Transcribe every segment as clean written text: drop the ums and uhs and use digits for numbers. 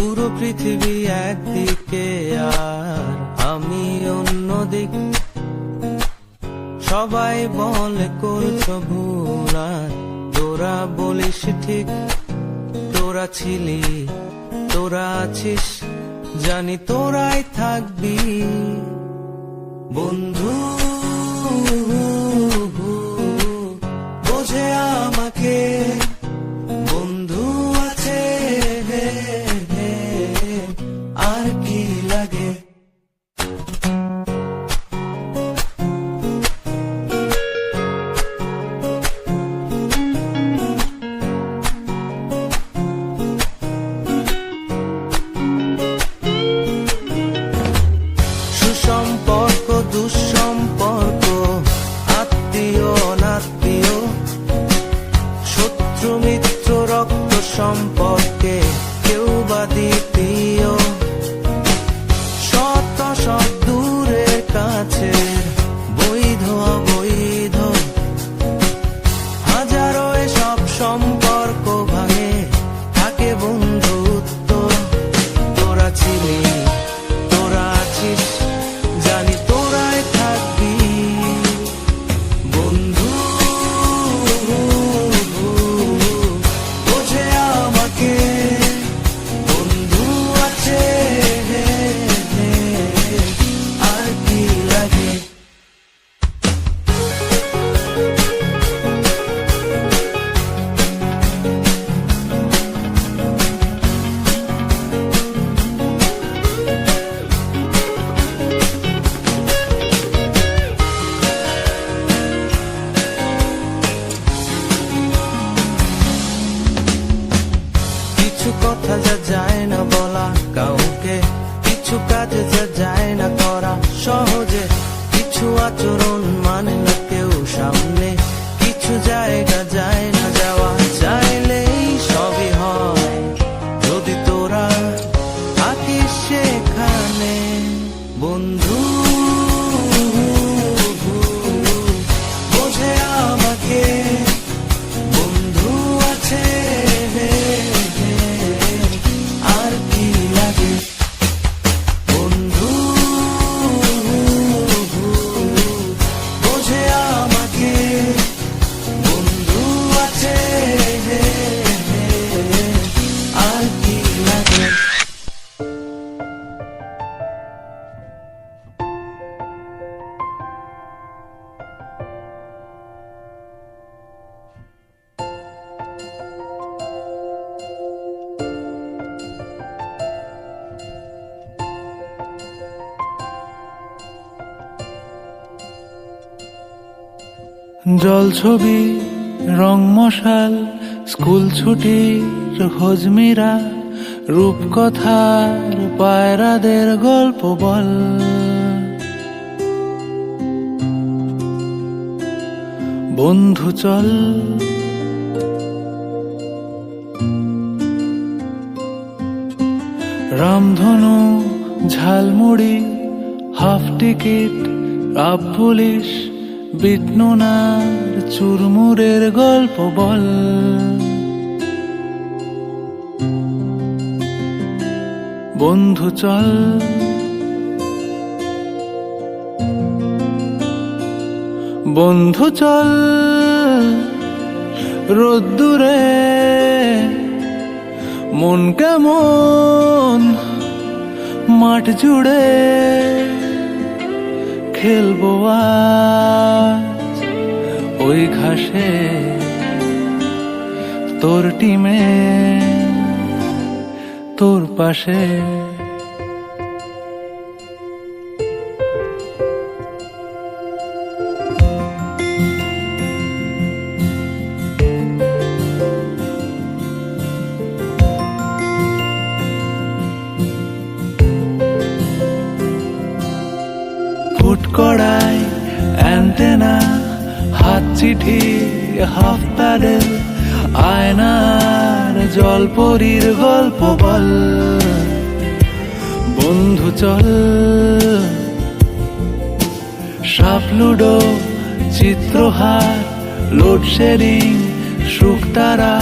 পুরো পৃথিবী একদিকে আর আমি অন্যদিক। সবাই বলে করছো ভুল আর তোরা বলিস ঠিক। তোরা ছিলি, তোরা আছিস, জানি তোরাই থাকবি বন্ধু। বোঝে আমাকে বন্ধু আছে, আর কি লাগে। সুসম্পর্ক দুঃসম্পর্ক, আত্মীয় অনাত্মীয়, শত্রু মিত্র রক্ত সম্পর্কে কেউ বা দ্বিতীয়। শত শত দূরের কাছের, বৈধ অবৈধ, হাজারো এসব সম্পর্ক ভাঙে, থাকে বন্ধুত্ব। তোরা ছিলি, তোরা আছিস, জানি তোরাই থাকবি বন্ধু। বোঝে আমাকে বন্ধু আছে, আর কি লাগে। কিছু কথা যা যায় না বলা কাউকে, কিছু কাজে যা যায় না করা সহজে, কিছু আচরণ মানে না কেউ সামনে, কিছু জায়গা যায় না যাওয়া, চাইলেই সবই হয় যদি তোরা থাকিস সেখানে বন্ধু। বোঝে আমাকে বন্ধু আছে, আর কি লাগে বন্ধু। বোঝে আমাকে বন্ধু আছে, আর কি লাগে। জল ছবি, রং মশাল, স্কুল ছুটির হজমিরা, রূপকথার পায়রাদের গল্প বল। বন্ধু চল রামধনু, ঝালমুড়ি, হাফ টিকিট, আপ পুলিশ, বিটনুনার চুরমুরের গল্প বল। বন্ধু চল বন্ধু চল রোদ্দুরে, মন কেমন মাঠ জুড়ে, খেলবো আজ ওই ঘাসে তোর টিমে, তোর পাশে। ফুটকড়াই, অ্যান্টেনা, হাত চিঠি, হাফ প্যাডেল, আয়নার জলপরীর গল্প বল। বন্ধু চল সাপ লুডো, চিত্রহার, লোডশেডিং, শুকতারা,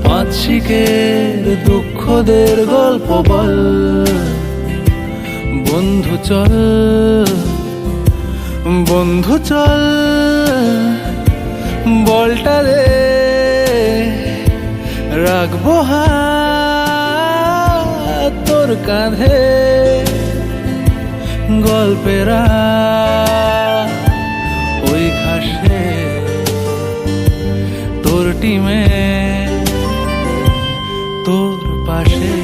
5 শিখের দুঃখদের গল্প বল। বন্ধু চল, বন্ধু চল, বলটা দে, রাখবো হাত তোর কাঁধে। গল্পেরা ওই ঘাসে তোর টিমে তোর পাশে।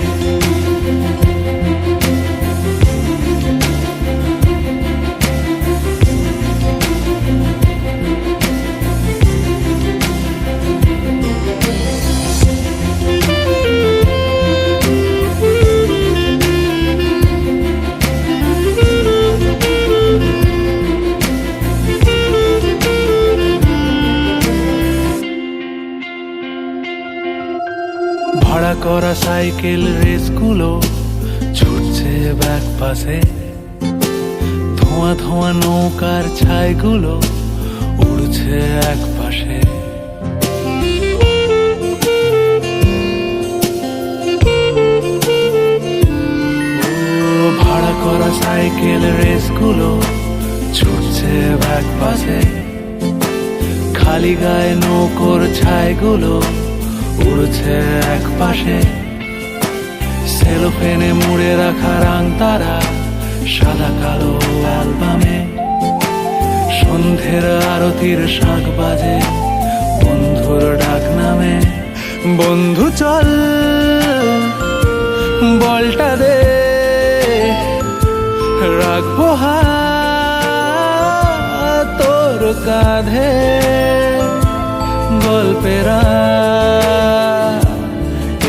ভাড়া করা সাইকেল রেসগুলো ছুটছে ব্যাক পাশে। ধোঁয়া ধোঁয়া নৌকার ছাইগুলো উড়ছে এক পাশে। ভাড়া করা সাইকেল রেসগুলো ছুটছে ব্যাক পাশে। খালি গায়ে নৌকোর ছাইগুলো উড়ছে এক পাশে। সেলোফেনে মুড়ে রাখা রাং তারা সাদা কালো অ্যালবামে। সন্ধ্যের আরতির শাঁখ বাজে বন্ধুর ডাক নামে। বন্ধু চল, বলটা দে, রাখবো হাত তোর কাঁধে। গল্পেরা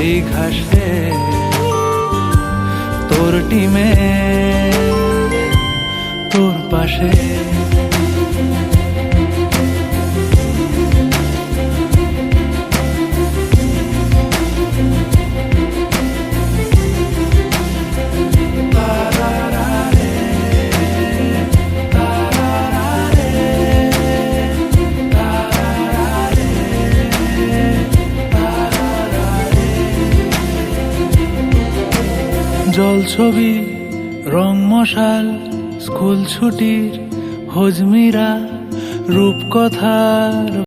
এই ঘাসে তোর টিমে তোর পাশে। জল ছবি, রং মশাল, স্কুল ছুটির হজমিরা, রূপকথার